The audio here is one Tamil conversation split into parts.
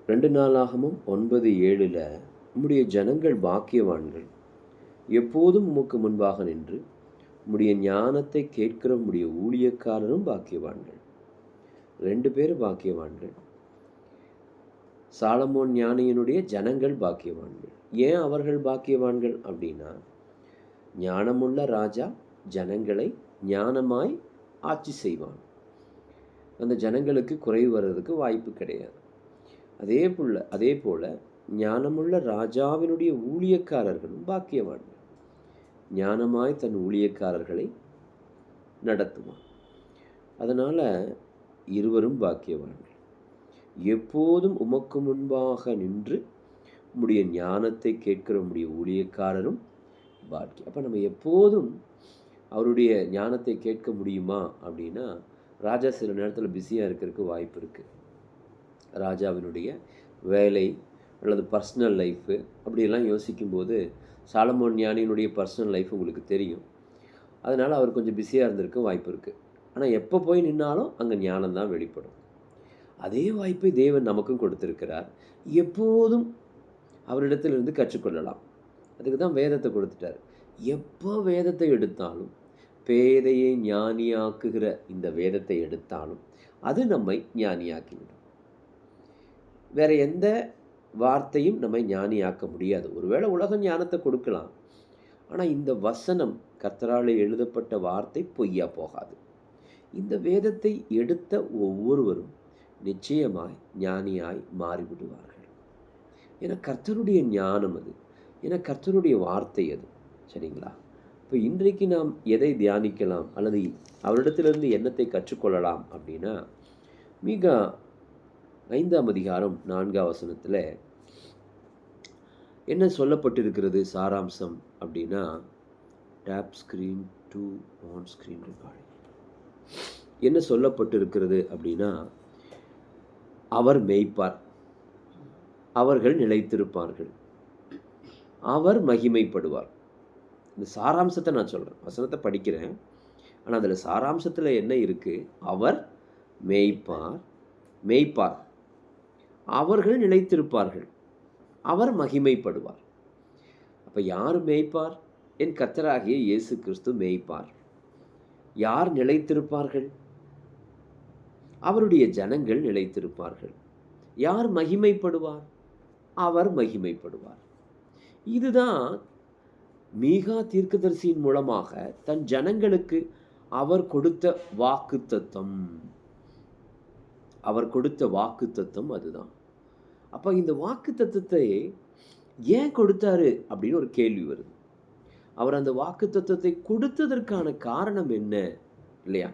2 நாளாகமம் 9:7 உம்முடைய ஜனங்கள் பாக்கியவான்கள், எப்போதும் உமக்கு முன்பாக நின்று உம்முடைய ஞானத்தை கேட்கிற உம்முடைய ஊழியக்காரரும் பாக்கியவான்கள். 2 பேர் பாக்கியவான்கள். சாலமோன் ஞானியினுடைய ஜனங்கள் பாக்கியவான்கள். ஏன் அவர்கள் பாக்கியவான்கள் அப்படின்னா, ஞானமுள்ள ராஜா ஜனங்களை ஞானமாய் ஆட்சி செய்வான். அந்த ஜனங்களுக்கு குறைவு வர்றதுக்கு வாய்ப்பு கிடையாது. அதே போல ஞானமுள்ள ராஜாவினுடைய ஊழியக்காரர்களும் பாக்கியவான்கள். ஞானமாய் தன் ஊழியக்காரர்களை நடத்துவான். அதனால் இருவரும் பாக்கியவான்கள். எப்போதும் உமக்கு முன்பாக நின்று உம்முடைய ஞானத்தை கேட்கிற உம்முடைய ஊழியக்காரரும் பாக்கியம். அப்போ நம்ம எப்போதும் அவருடைய ஞானத்தை கேட்க முடியுமா அப்படின்னா, ராஜா சில நேரத்தில் பிஸியாக இருக்கிறதுக்கு வாய்ப்பு இருக்குது. ராஜாவினுடைய வேலை அல்லது பர்சனல் லைஃபு அப்படியெல்லாம் யோசிக்கும்போது, சாலமோன் ஞானியினுடைய பர்சனல் லைஃப் உங்களுக்கு தெரியும். அதனால் அவர் கொஞ்சம் பிஸியாக இருந்திருக்க வாய்ப்பு இருக்குது. ஆனால் எப்போ போய் நின்னாலும் அங்கே ஞானம் தான் வெளிப்படும். அதே வாய்ப்பை தேவன் நமக்கும் கொடுத்திருக்கிறார். எப்போதும் அவரிடத்திலிருந்து கற்றுக்கொள்ளலாம். அதுக்கு தான் வேதத்தை கொடுத்துட்டார். எப்போ வேதத்தை எடுத்தாலும், பேதையை ஞானியாக்குகிற இந்த வேதத்தை எடுத்தாலும் அது நம்மை ஞானியாக்கிவிடும். வேற எந்த வார்த்தையும் நம்மை ஞானியாக்க முடியாது. ஒருவேளை உலக ஞானத்தை கொடுக்கலாம், ஆனால் இந்த வசனம் கர்த்தரால் எழுதப்பட்ட வார்த்தை பொய்யா போகாது. இந்த வேதத்தை எடுத்த ஒவ்வொருவரும் நிச்சயமாய் ஞானியாய் மாறிவிடுவார்கள். ஏன்னா கர்த்தருடைய ஞானம் அது, ஏன்னா கர்த்தருடைய வார்த்தை அது. சரிங்களா? இப்போ இன்றைக்கு நாம் எதை தியானிக்கலாம் அல்லது அவரிடத்திலிருந்து என்னத்தை கற்றுக்கொள்ளலாம் அப்படின்னா, மீகா 5ஆம் அதிகாரம் 4ஆம் வசனத்தில் என்ன சொல்லப்பட்டிருக்கிறது சாராம்சம் அப்படின்னா, tap screen 2 on screen recording. என்ன சொல்லப்பட்டிருக்கிறது அப்படின்னா, அவர் மேய்ப்பார், அவர்கள் நிலைத்திருப்பார்கள், அவர் மகிமைப்படுவார். இந்த சாராம்சத்தை நான் சொல்கிறேன், வசனத்தை படிக்கிறேன், ஆனால் அதில் சாராம்சத்தில் என்ன இருக்குது? அவர் மேய்ப்பார், அவர்கள் நிலைத்திருப்பார்கள், அவர் மகிமைப்படுவார். அப்போ யார் மேய்ப்பார்? என் கர்த்தராகிய இயேசு கிறிஸ்து மேய்ப்பார். யார் நிலைத்திருப்பார்கள்? அவருடைய ஜனங்கள் நிலைத்திருப்பார்கள். யார் மகிமைப்படுவார்? அவர் மகிமைப்படுவார். இதுதான் மீகா தீர்க்கதரிசியின் மூலமாக தன் ஜனங்களுக்கு அவர் கொடுத்த வாக்குத்தத்தம். அதுதான். அப்போ இந்த வாக்குத்தத்தத்தை ஏன் கொடுத்தாரு அப்படின்னு ஒரு கேள்வி வருது. அவர் அந்த வாக்குத்தத்தத்தை கொடுத்ததற்கான காரணம் என்ன இல்லையா?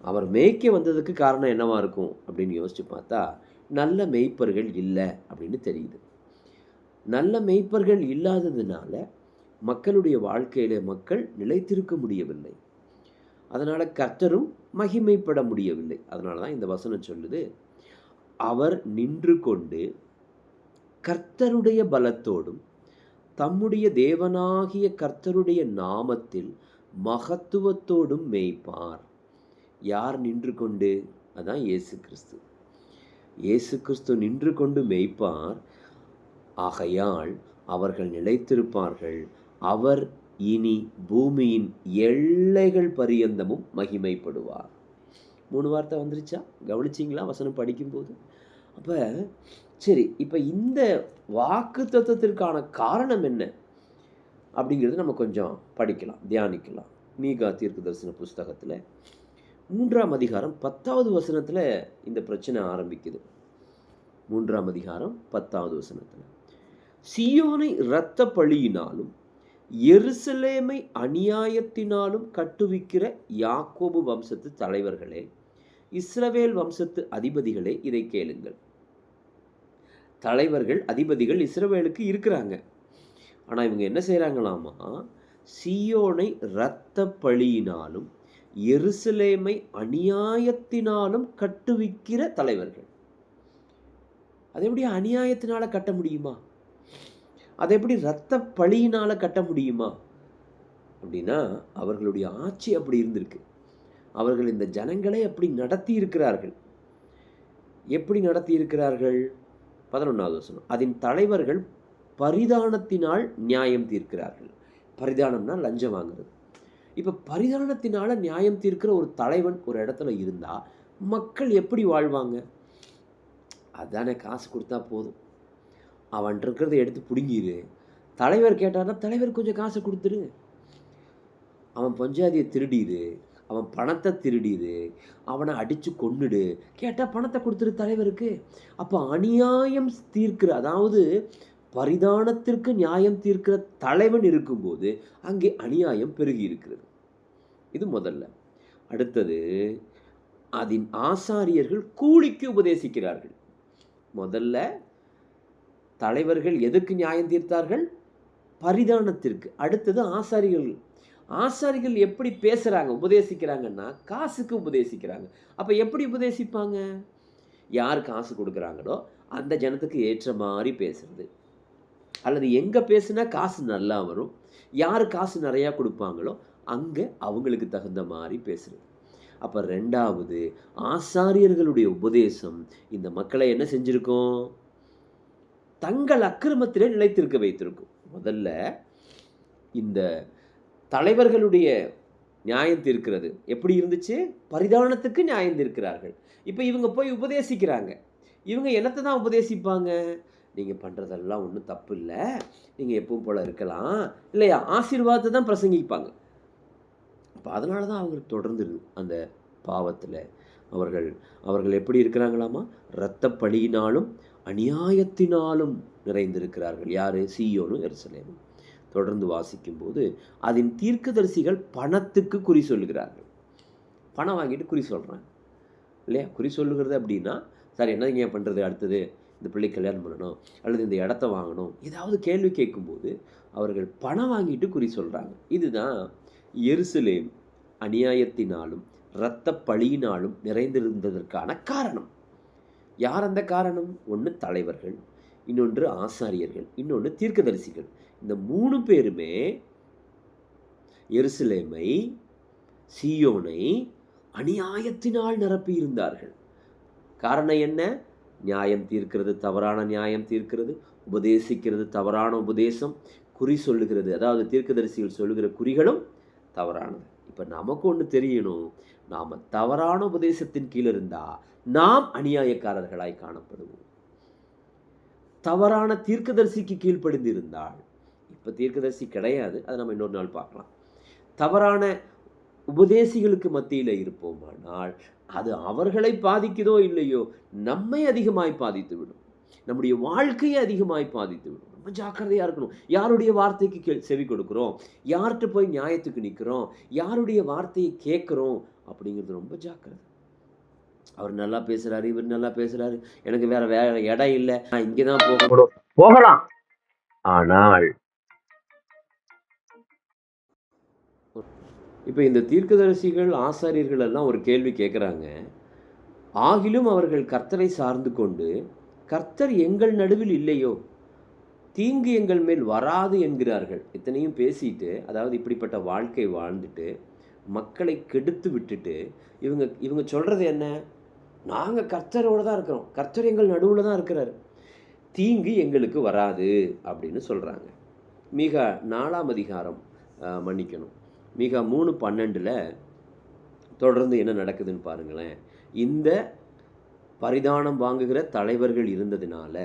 அவர் மேய்க்க வந்ததுக்கு காரணம் என்னவா இருக்கும் அப்படின்னு யோசிச்சு பார்த்தா, நல்ல மேய்ப்பர்கள் இல்லை அப்படின்னு தெரியுது. நல்ல மேய்ப்பர்கள் இல்லாததுனால மக்களுடைய வாழ்க்கையில மக்கள் நிலைத்திருக்க முடியவில்லை. அதனால் கர்த்தரும் மகிமைப்பட முடியவில்லை. அதனால தான் இந்த வசனம் சொல்லுது, அவர் நின்று கொண்டு கர்த்தருடைய பலத்தோடும் தம்முடைய தேவனாகிய கர்த்தருடைய நாமத்தில் மகத்துவத்தோடும் மேய்ப்பார். யார் நின்று கொண்டு? அதான் இயேசு கிறிஸ்து. இயேசு கிறிஸ்து நின்று கொண்டு மேய்ப்பார். ஆகையால் அவர்கள் நிலைத்திருப்பார்கள். அவர் இனி பூமியின் எல்லைகள் பரியந்தமும் மகிமைப்படுவார். 3 வார்த்தை வந்துருச்சா? கவனிச்சிங்களா வசனம் படிக்கும்போது? அப்போ சரி, இப்போ இந்த வாக்கு தத்துவத்திற்கான காரணம் என்ன அப்படிங்கிறது நம்ம கொஞ்சம் படிக்கலாம், தியானிக்கலாம். மீகா தீர்க்கதரிசன புஸ்தகத்தில் 3ஆம் அதிகாரம் 10வது வசனத்தில் இந்த பிரச்சனை ஆரம்பிக்குது. 3ஆம் அதிகாரம் 10வது வசனத்தில், சீயோனை இரத்த பழியினாலும் எருசலேமை அநியாயத்தினாலும் கட்டுவிக்கிற யாக்கோபு வம்சத்து தலைவர்களே, இஸ்ரவேல் வம்சத்து அதிபதிகளே, இதை கேளுங்கள். தலைவர்கள், அதிபதிகள் இஸ்ரவேலுக்கு இருக்கிறாங்க. ஆனால் இவங்க என்ன செய்கிறாங்களாமா? சீயோனை இரத்த பழியினாலும் எருசலேமை அநியாயத்தினாலும் கட்டுவிக்கிற தலைவர்கள். அது எப்படி அநியாயத்தினால கட்ட முடியுமா? அதை எப்படி இரத்த பழியினால கட்ட முடியுமா அப்படின்னா, அவர்களுடைய ஆட்சி அப்படி இருந்திருக்கு. அவர்கள் இந்த ஜனங்களை அப்படி நடத்தி இருக்கிறார்கள். எப்படி நடத்தி இருக்கிறார்கள்? 11வது வசனம். அதன் தலைவர்கள் பரிதானத்தினால் நியாயம் தீர்க்கிறார்கள். பரிதானம்னா லஞ்சம் வாங்குறது. இப்போ பரிதானத்தினால நியாயம் தீர்க்கிற ஒரு தலைவன் ஒரு இடத்துல இருந்தால் மக்கள் எப்படி வாழ்வாங்க? அதானே, காசு கொடுத்தா போதும், அவன் இருக்கிறத எடுத்து பிடுங்கிடு. தலைவர் கேட்டான்னா தலைவர் கொஞ்சம் காசை கொடுத்துரு, அவன் பஞ்சாதியை திருடிடு, அவன் பணத்தை திருடிடு, அவனை அடித்து கொன்னுடு, கேட்டால் பணத்தை கொடுத்துரு தலைவருக்கு. அப்போ அநியாயம் தீர்க்கிற, அதாவது பரிதானத்திற்கு நியாயம் தீர்க்கிற தலைவன் இருக்கும்போது அங்கே அநியாயம் பெருகி இருக்கிறது. இது முதல்ல. அடுத்தது, அதன் ஆசாரியர்கள் கூலிக்கு உபதேசிக்கிறார்கள். முதல்ல தலைவர்கள் எதுக்கு நியாயம் தீர்த்தார்கள்? பரிதானத்திற்கு. அடுத்தது ஆசாரிகள். ஆசாரிகள் எப்படி பேசுகிறாங்க, உபதேசிக்கிறாங்கன்னா காசுக்கு உபதேசிக்கிறாங்க. அப்போ எப்படி உபதேசிப்பாங்க? யார் காசு கொடுக்குறாங்களோ அந்த ஜனத்துக்கு ஏற்ற மாதிரி பேசுறது, அல்லது எங்கே பேசுனா காசு நல்லா வரும், யார் காசு நிறையா கொடுப்பாங்களோ அங்கே அவங்களுக்கு தகுந்த மாதிரி பேசுறது. அப்போ ரெண்டாவது, ஆசாரியர்களுடைய உபதேசம் இந்த மக்களை என்ன செஞ்சிருக்கும்? தங்கள் அக்கிரமத்திலே நிலைத்திருக்க வைத்திருக்கும். முதல்ல இந்த தலைவர்களுடைய நியாயம் தீர்க்கிறது எப்படி இருந்துச்சு? பரிதானத்துக்கு நியாயம் தீர்க்கிறார்கள். இப்போ இவங்க போய் உபதேசிக்கிறாங்க. இவங்க என்னத்தை தான் உபதேசிப்பாங்க? நீங்கள் பண்ணுறதெல்லாம் ஒன்றும் தப்பு இல்லை, நீங்கள் எப்பவும் போல் இருக்கலாம் இல்லையா, ஆசீர்வாதத்தை தான் பிரசங்கிப்பாங்க. அப்போ அதனால தான் அவங்களுக்கு தொடர்ந்துருது அந்த பாவத்தில். அவர்கள் எப்படி இருக்கிறாங்களாமா? இரத்த பழியினாலும் அநியாயத்தினாலும் நிறைந்திருக்கிறார்கள். யார்? சீயோனும் எருசலேமும். தொடர்ந்து வாசிக்கும்போது அதன் தீர்க்கதரிசிகள் பணத்துக்கு குறி சொல்லுகிறார்கள். பணம் வாங்கிட்டு குறி சொல்கிறாங்க இல்லையா? குறி சொல்லுகிறது அப்படின்னா, சார் என்னங்க பண்ணுறது, அடுத்தது இந்த பிள்ளை கல்யாணம் பண்ணணும் அல்லது இந்த இடத்த வாங்கணும், ஏதாவது கேள்வி கேட்கும்போது அவர்கள் பணம் வாங்கிட்டு குறி சொல்கிறாங்க. இதுதான் எருசலேம் அநியாயத்தினாலும் இரத்த பழியினாலும் நிறைந்திருந்ததற்கான காரணம். யார் அந்த காரணம்? ஒன்று தலைவர்கள், இன்னொன்று ஆசாரியர்கள், இன்னொன்று தீர்க்கதரிசிகள். இந்த 3 பேருமே எருசலேமை, சீயோனை அநியாயத்தினால் நிரப்பி இருந்தார்கள். காரணம் என்ன? நியாயம் தீர்க்கிறது, தவறான நியாயம் தீர்க்கிறது, உபதேசிக்கிறது, தவறான உபதேசம், குறி சொல்லுகிறது, அதாவது தீர்க்கதரிசிகள் சொல்லுகிற குறிகளும் தவறானது. இப்போ நமக்கு ஒன்று தெரியணும், நாம் தவறான உபதேசத்தின் கீழே இருந்தால் நாம் அநியாயக்காரர்களாய் காணப்படுவோம். தவறான தீர்க்கதரிசிக்கு கீழ்ப்படிந்து இருந்தால், இப்போ தீர்க்கதரிசி கிடையாது, அதை நம்ம இன்னொரு நாள் பார்க்கலாம், தவறான உபதேசிகளுக்கு மத்தியில் இருப்போமானால் அது அவர்களை பாதிக்குதோ இல்லையோ நம்மை அதிகமாய் பாதித்து விடும், நம்முடைய வாழ்க்கையை அதிகமாய் பாதித்து விடும். ரொம்ப ஜாக்கிரதையாக இருக்கணும். யாருடைய வார்த்தைக்கு செவி கொடுக்குறோம், யார்கிட்ட போய் நியாயத்துக்கு நிற்கிறோம், யாருடைய வார்த்தையை கேட்குறோம் அப்படிங்கிறது ரொம்ப ஜாக்கிரதை. அவர் நல்லா பேசுகிறாரு, இவர் நல்லா பேசுகிறாரு, எனக்கு வேற இடம் இல்லை, நான் இங்கே தான் போகலாம். ஆனால் இப்போ இந்த தீர்க்கதரிசிகள், ஆசாரியர்கள் எல்லாம் ஒரு கேள்வி கேட்குறாங்க. ஆகிலும் அவர்கள் கர்த்தரை சார்ந்து கொண்டு, கர்த்தர் எங்கள் நடுவில் இல்லையோ, தீங்கு எங்கள் மேல் வராது என்கிறார்கள். இத்தனையும் பேசிட்டு, அதாவது இப்படிப்பட்ட வாழ்க்கை வாழ்ந்துட்டு மக்களை கெடுத்து விட்டுட்டு இவங்க சொல்கிறது என்ன? நாங்கள் கர்த்தரோடு தான் இருக்கிறோம், கர்த்தர் எங்கள் நடுவில் தான் இருக்கிறார், தீங்கு எங்களுக்கு வராது அப்படின்னு சொல்கிறாங்க. மீகா 4ஆம் அதிகாரம், மன்னிக்கணும், மீகா 3:12 தொடர்ந்து என்ன நடக்குதுன்னு பாருங்களேன். இந்த பரிதானம் வாங்குகிற தலைவர்கள் இருந்ததுனால,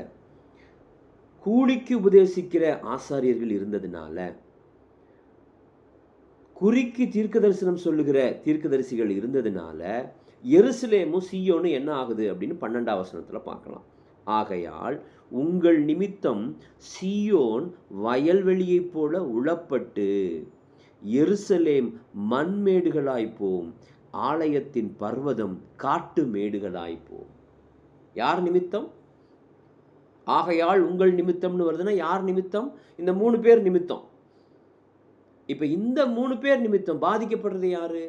கூலிக்கு உபதேசிக்கிற ஆசாரியர்கள் இருந்ததுனால, குறிக்கு தீர்க்க தரிசனம் சொல்லுகிற தீர்க்கதரிசிகள் இருந்ததுனால எருசலேமும் சீயோனும் என்ன ஆகுது அப்படின்னு 12ஆம் வசனத்தில் பார்க்கலாம். ஆகையால் உங்கள் நிமித்தம் சீயோன் வயல்வெளியைப் போல உழப்பட்டு எருசலேம் மண்மேடுகளாய்ப்போம், ஆலயத்தின் பர்வதம் காட்டு மேடுகளாய்ப்போம். யார் நிமித்தம்? ஆகையால் உங்கள் நிமித்தம்னு வருதுன்னா யார் நிமித்தம்? இந்த 3 பேர் நிமித்தம். இப்போ இந்த 3 பேர் நிமித்தம் பாதிக்கப்படுறது யாரு?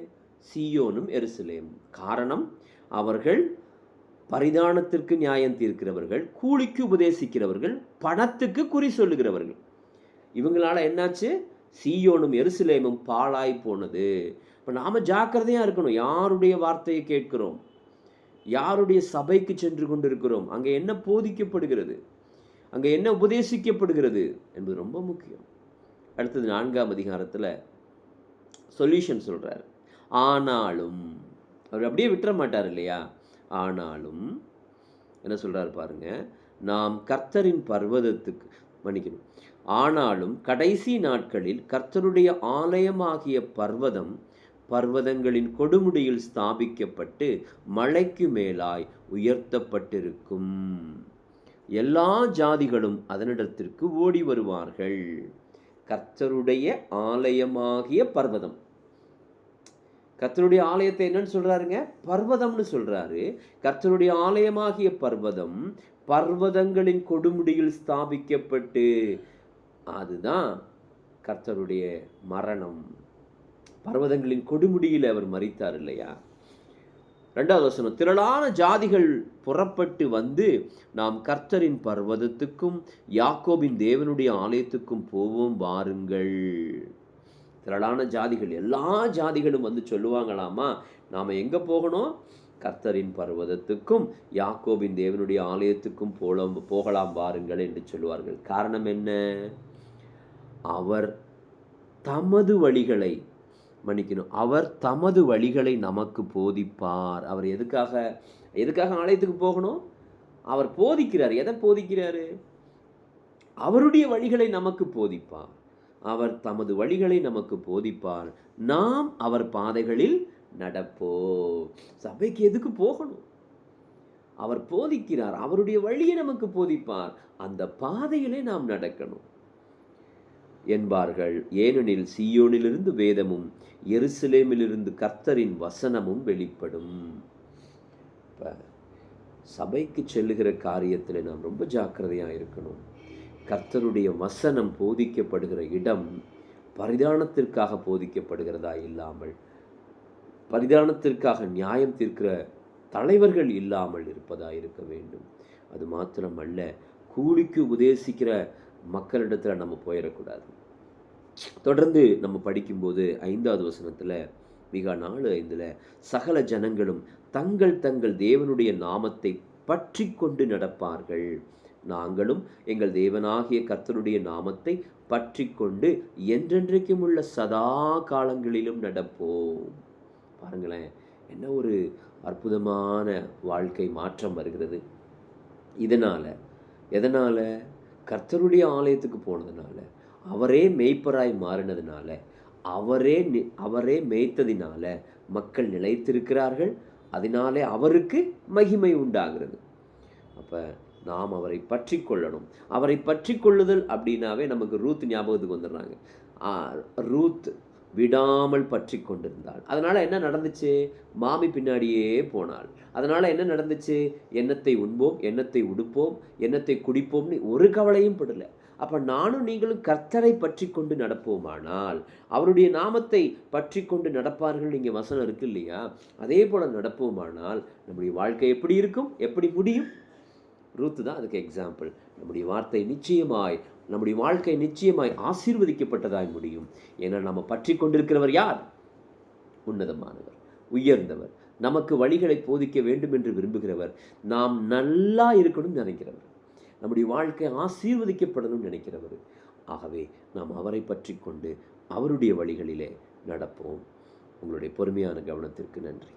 சீயோனும் எருசலேமும். காரணம், அவர்கள் பரிதானத்திற்கு நியாயம் தீர்க்கிறவர்கள், கூலிக்கு உபதேசிக்கிறவர்கள், பணத்துக்கு குறி சொல்லுகிறவர்கள். இவங்களால என்னாச்சு? சீயோனும் எருசலேமும் பாழாய் போனது. இப்போ நாம் ஜாக்கிரதையாக இருக்கணும். யாருடைய வார்த்தையை கேட்கிறோம்? யாருடைய சபைக்கு சென்று கொண்டிருக்கிறோம், அங்கே என்ன போதிக்கப்படுகிறது, அங்கே என்ன உபதேசிக்கப்படுகிறது என்பது ரொம்ப முக்கியம். அடுத்தது 4ஆம் அதிகாரத்தில் சொல்யூஷன் சொல்கிறார். ஆனாலும் அவர் அப்படியே விட்டுற மாட்டார் இல்லையா? ஆனாலும் என்ன சொல்கிறார் பாருங்க, நாம் கர்த்தரின் பர்வதத்துக்கு மன்னிக்கணும். ஆனாலும் கடைசி நாட்களில் கர்த்தருடைய ஆலயமாகிய பர்வதங்களின் கொடுமுடியில் ஸ்தாபிக்கப்பட்டு மலைக்கு மேலாய் உயர்த்தப்பட்டிருக்கும். எல்லா ஜாதிகளும் அதனிடத்திற்கு ஓடி வருவார்கள். கர்த்தருடைய ஆலயமாகிய பர்வதம். கர்த்தருடைய ஆலயத்தை என்னன்னு சொல்றாருங்க? பர்வதம்னு சொல்றாரு. கர்த்தருடைய ஆலயமாகிய பர்வதங்களின் கொடுமுடியில் ஸ்தாபிக்கப்பட்டு, அதுதான் கர்த்தருடைய மரணம். பர்வதங்களின் கொடுமுடியில் அவர் மரித்தார் இல்லையா? 2வது வசனம், திரளான ஜாதிகள் புறப்பட்டு வந்து நாம் கர்த்தரின் பர்வதத்துக்கும் யாக்கோபின் தேவனுடைய ஆலயத்துக்கும் போவோம் வாருங்கள். திரளான ஜாதிகள், எல்லா ஜாதிகளும் வந்து சொல்லுவாங்களாமா, நாம் எங்கே போகணும்? கர்த்தரின் பர்வதத்துக்கும் யாக்கோபின் தேவனுடைய ஆலயத்துக்கும் போகலாம் வாருங்கள் என்று சொல்லுவார்கள். காரணம் என்ன? அவர் தமது வழிகளை அவர் தமது வழிகளை நமக்கு போதிப்பார். அவர் எதுக்காக ஆலயத்துக்கு போகணும்? அவர் போதிக்கிறார். எதை போதிக்கிறாரு? அவருடைய வழிகளை நமக்கு போதிப்பார். அவர் தமது வழிகளை நமக்கு போதிப்பார், நாம் அவர் பாதைகளில் நடப்போம். சபைக்கு எதுக்கு போகணும்? அவர் போதிக்கிறார், அவருடைய வழியை நமக்கு போதிப்பார், அந்த பாதையிலே நாம் நடக்கணும் என்பார்கள். ஏனெனில் சீயோனிலிருந்து வேதமும் எருசலேமிலிருந்து கர்த்தரின் வசனமும் வெளிப்படும். சபைக்கு செல்லுகிற காரியத்தில் நாம் ரொம்ப ஜாக்கிரதையாக இருக்கணும். கர்த்தருடைய வசனம் போதிக்கப்படுகிற இடம் பரிதானத்திற்காக போதிக்கப்படுகிறதா இல்லாமல், பரிதானத்திற்காக நியாயம் தீர்க்கிற தலைவர்கள் இல்லாமல் இருப்பதா இருக்க வேண்டும். அது மாத்திரமல்ல, கூலிக்கு உபதேசிக்கிற மக்களிடத்தில் நம்ம போயிடக்கூடாது. தொடர்ந்து நம்ம படிக்கும்போது 5வது வசனத்தில் மிக 4:5 சகல ஜனங்களும் தங்கள் தங்கள் தேவனுடைய நாமத்தை பற்றி கொண்டு நடப்பார்கள், நாங்களும் எங்கள் தேவனாகிய கர்த்தருடைய நாமத்தை பற்றி கொண்டு என்றென்றைக்கும் உள்ள சதா காலங்களிலும் நடப்போம். பாருங்களேன், என்ன ஒரு அற்புதமான வாழ்க்கை மாற்றம் வருகிறது. எதனால்? கர்த்தருடைய ஆலயத்துக்கு போனதுனால, அவரே மேய்ப்பராய் மாறினதுனால, அவரே மேய்த்ததினால மக்கள் நிலைத்திருக்கிறார்கள். அதனாலே அவருக்கு மகிமை உண்டாகிறது. அப்போ நாம் அவரை பற்றி கொள்ளணும். அவரை பற்றி கொள்ளுதல் அப்படின்னாவே நமக்கு ரூத் ஞாபகத்துக்கு வந்துடுறாங்க. ரூத் விடாமல் பற்றி கொண்டிருந்தாள். அதனால் என்ன நடந்துச்சு? மாமி பின்னாடியே போனாள். அதனால் என்ன நடந்துச்சு? எண்ணத்தை உண்போம், எண்ணத்தை உடுப்போம், எண்ணத்தை குடிப்போம்னு ஒரு கவலையும் படலை. அப்போ நானும் நீங்களும் கர்த்தரை பற்றி கொண்டு நடப்போமானால், அவருடைய நாமத்தை பற்றி கொண்டு நடப்பார்கள் இங்கே வசனம் இருக்கு இல்லையா? அதே போல் நடப்போமானால் நம்முடைய வாழ்க்கை எப்படி இருக்கும்? எப்படி முடியும்? ரூத்து தான் அதுக்கு எக்ஸாம்பிள். நம்முடைய வாழ்க்கை நிச்சயமாய் ஆசீர்வதிக்கப்பட்டதாய் முடியும். ஏன்னா நம்ம பற்றி கொண்டிருக்கிறவர் யார்? உன்னதமானவர், உயர்ந்தவர், நமக்கு வழிகளை போதிக்க வேண்டும் என்று விரும்புகிறவர், நாம் நல்லா இருக்கணும்னு நினைக்கிறவர், நம்முடைய வாழ்க்கை ஆசீர்வதிக்கப்படணும்னு நினைக்கிறவர். ஆகவே நாம் அவரை பற்றி கொண்டு அவருடைய வழிகளிலே நடப்போம். உங்களுடைய பொறுமையான கவனத்திற்கு நன்றி.